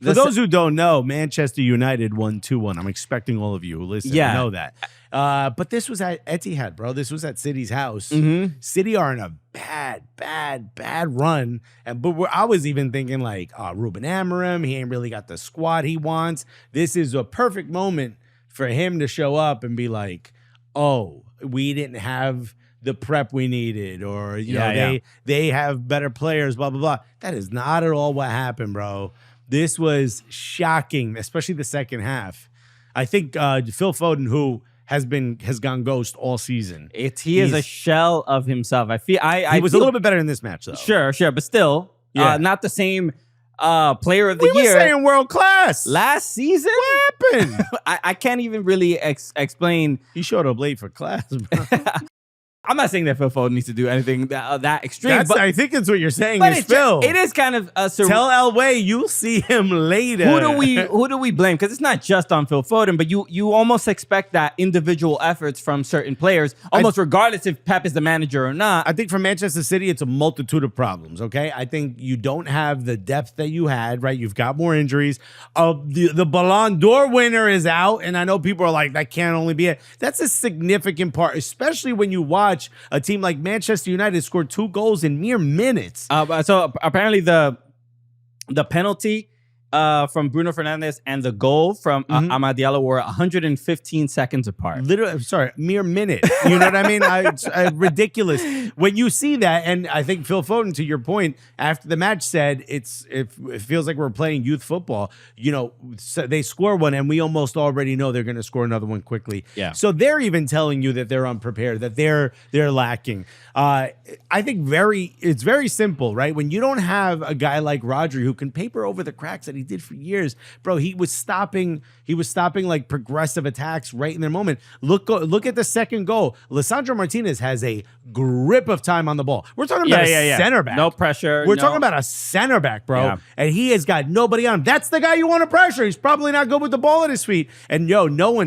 For those who don't know, Manchester United won 2-1. I'm expecting all of you who listen to know that. But this was at Etihad, bro. This was at City's house. City are in a bad run. But I was even thinking like, Ruben Amorim, he ain't really got the squad he wants. This is a perfect moment for him to show up and be like, oh, we didn't have the prep we needed, or you know, they have better players, blah, blah, blah. That is not at all what happened, bro. This was shocking, especially the second half. I think Phil Foden, who has gone ghost all season. He is a shell of himself. I feel he was a little bit better in this match, though. Sure, but still, not the same player of the year. We were saying world class last season. What happened? I can't even really explain. He showed up late for class, bro. I'm not saying that Phil Foden needs to do anything that extreme. But I think it's what you're saying is Phil. It is kind of tell Elway you'll see him later. Who do we blame? Because it's not just on Phil Foden, but you almost expect that individual efforts from certain players, almost regardless if Pep is the manager or not. I think for Manchester City, it's a multitude of problems. Okay, I think you don't have the depth that you had. Right, you've got more injuries. The Ballon d'Or winner is out, and I know people are like, that can't only be it. That's a significant part, especially when you watch a team like Manchester United scored 2 goals in mere minutes. So apparently the penalty from Bruno Fernandes and the goal from Amad Diallo were 115 seconds apart. Literally, sorry, mere minute. You know what I mean? It's ridiculous. When you see that, and I think Phil Foden, to your point, after the match said, it feels like we're playing youth football. You know, so they score one, and we almost already know they're going to score another one quickly. Yeah. So they're even telling you that they're unprepared, that they're lacking. I think it's very simple, right? When you don't have a guy like Rodri who can paper over the cracks that he did for years, bro, he was stopping like progressive attacks right in their moment. Look at the second goal. Lisandro Martinez has a grip of time on the ball. We're talking about a center back. No pressure. We're talking about a center back, bro. Yeah. And he has got nobody on him. That's the guy you want to pressure. He's probably not good with the ball at his feet. And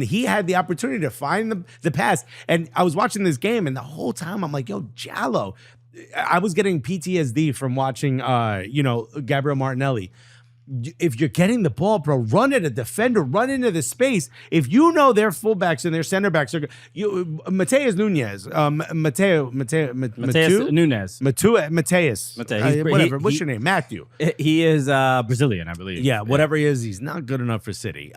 he had the opportunity to find the pass. And I was watching this game, and the whole time I'm like, yo, Jallo. I was getting PTSD from watching Gabriel Martinelli. If you're getting the ball, bro, run at a defender, run into the space. If you know their fullbacks and their center backs are Mateus Nunes, whatever. What's your name? Matthew. He is Brazilian, I believe. Yeah, whatever he is, he's not good enough for City.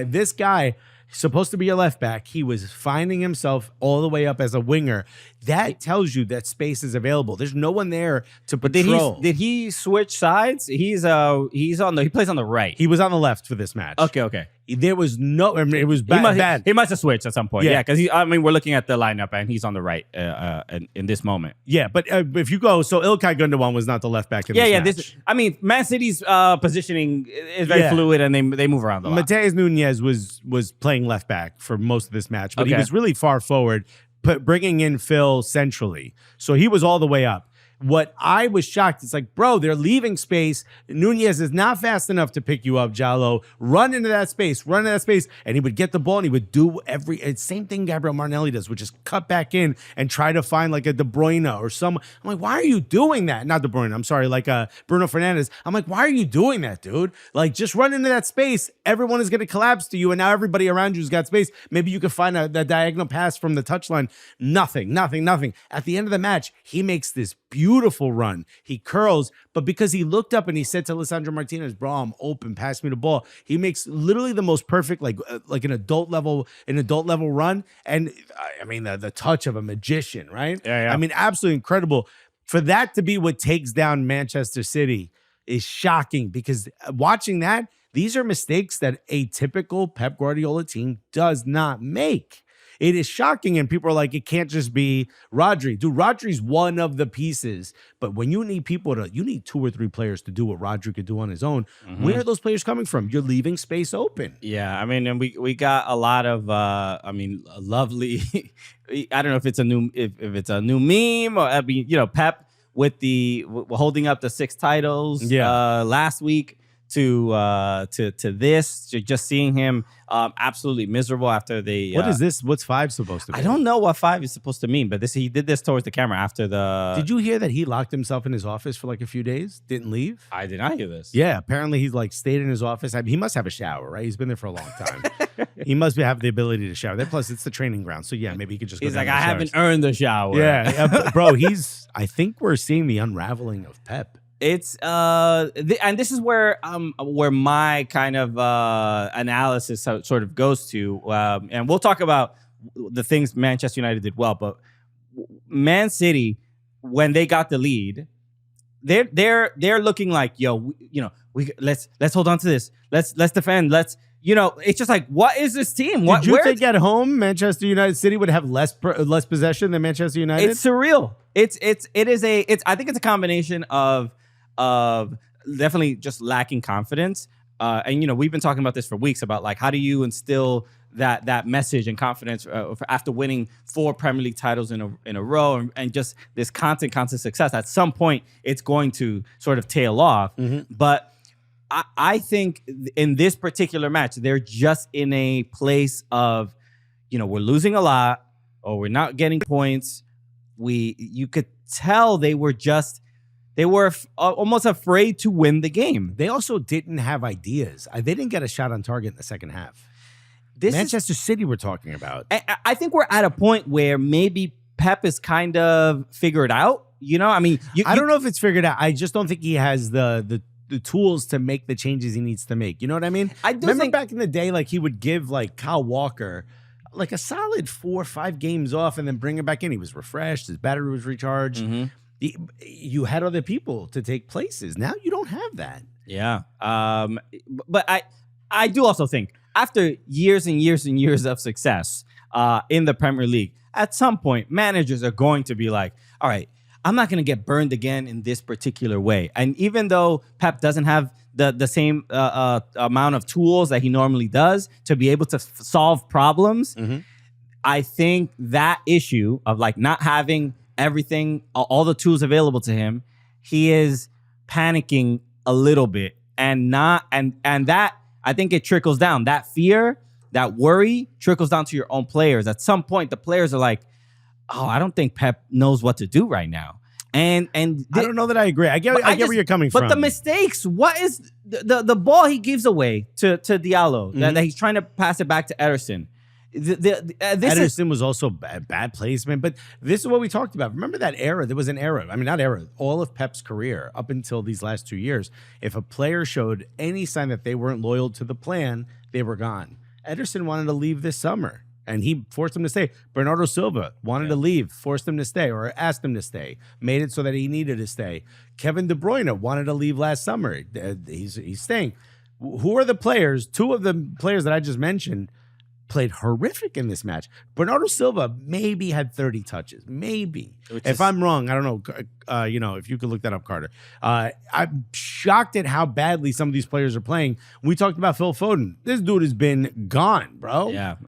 This guy, supposed to be a left back, he was finding himself all the way up as a winger. That tells you that space is available. There's no one there to patrol. Did he switch sides? He plays on the right. He was on the left for this match. Okay. There was no. I mean, it was bad. He must have switched at some point. Yeah, because we're looking at the lineup and he's on the right in this moment. Yeah, but if you go, so Ilkay Gundogan was not the left back in this match. Man City's positioning is very fluid and they move around a lot. Mateus Nunes was playing left back for most of this match, but he was really far forward, bringing in Phil centrally. So he was all the way up. What I was shocked, it's like, bro, they're leaving space. Nunez is not fast enough to pick you up, Jallo. Run into that space. And he would get the ball and he would do same thing Gabriel Martinelli does, which is cut back in and try to find like a De Bruyne or someone. I'm like, why are you doing that? Not De Bruyne, I'm sorry, like Bruno Fernandes. I'm like, why are you doing that, dude? Like, just run into that space. Everyone is going to collapse to you, and now everybody around you's got space. Maybe you can find that diagonal pass from the touchline. Nothing. At the end of the match, he makes this beautiful run. He curls, but because he looked up and he said to Lisandro Martinez, bro, I'm open, pass me the ball. He makes literally the most perfect, like an adult level run. And I mean, the touch of a magician, right? Yeah. I mean, absolutely incredible. For that to be what takes down Manchester City is shocking, because watching that, these are mistakes that a typical Pep Guardiola team does not make. It is shocking, and people are like, it can't just be Rodri. Dude, Rodri's one of the pieces, but when you need 2 or 3 players to do what Rodri could do on his own, where are those players coming from? You're leaving space open. Yeah, I mean, and we got a lot of, lovely, I don't know if it's a new meme, or, Pep with holding up the 6 titles last week. to this, to just seeing him absolutely miserable after they. What is this? What's 5 supposed to be? I don't know what 5 is supposed to mean, but he did this towards the camera after the. Did you hear that he locked himself in his office for like a few days? Didn't leave? I did not hear this. Yeah, apparently he's like stayed in his office. I mean, he must have a shower, right? He's been there for a long time. He must have the ability to shower. There, plus it's the training ground, so yeah, maybe he could just. He's like, I haven't earned the shower. Yeah, bro. I think we're seeing the unraveling of Pep. It's and this is where my kind of analysis sort of goes to, and we'll talk about the things Manchester United did well, but Man City, when they got the lead, they're looking like, let's hold on to this, let's defend, it's just like, what is this team? Did you think at home Manchester United City would have less possession than Manchester United? It's surreal. I think it's a combination of definitely just lacking confidence. And we've been talking about this for weeks about like, how do you instill that message and confidence after winning 4 Premier League titles in a row, and just this constant success. At some point, it's going to sort of tail off. Mm-hmm. But I think in this particular match, they're just in a place of, we're losing a lot, or we're not getting points. You could tell they were almost afraid to win the game. They also didn't have ideas. They didn't get a shot on target in the second half. Manchester City we're talking about. I think we're at a point where maybe Pep is kind of figured out. I mean, I don't know if it's figured out. I just don't think he has the tools to make the changes he needs to make. You know what I mean? Remember back in the day, like he would give like Kyle Walker like a solid 4 or 5 games off and then bring him back in. He was refreshed. His battery was recharged. Mm-hmm. You had other people to take places. Now you don't have that. Yeah. But I do also think after years and years and years of success in the Premier League, at some point, managers are going to be like, all right, I'm not going to get burned again in this particular way. And even though Pep doesn't have the same amount of tools that he normally does to be able to solve problems, mm-hmm. I think that issue of like not having everything, all the tools available to him, he is panicking a little bit, and that I think it trickles down. That fear, that worry trickles down to your own players. At some point, the players are like, "Oh, I don't think Pep knows what to do right now." And I don't know that I agree. I get where you're coming from. But the mistakes, what is the ball he gives away to Diallo, mm-hmm. that he's trying to pass it back to Ederson? Ederson was also bad placement, but this is what we talked about. Remember that era? There was an era. I mean, not era. All of Pep's career up until these last 2 years, if a player showed any sign that they weren't loyal to the plan, they were gone. Ederson wanted to leave this summer, and he forced him to stay. Bernardo Silva wanted to leave, forced him to stay, or asked him to stay, made it so that he needed to stay. Kevin De Bruyne wanted to leave last summer. He's staying. Who are the players? 2 of the players that I just mentioned played horrific in this match. Bernardo Silva maybe had 30 touches. Maybe. If I'm wrong, I don't know. If you could look that up, Carter. I'm shocked at how badly some of these players are playing. We talked about Phil Foden. This dude has been gone, bro. Yeah.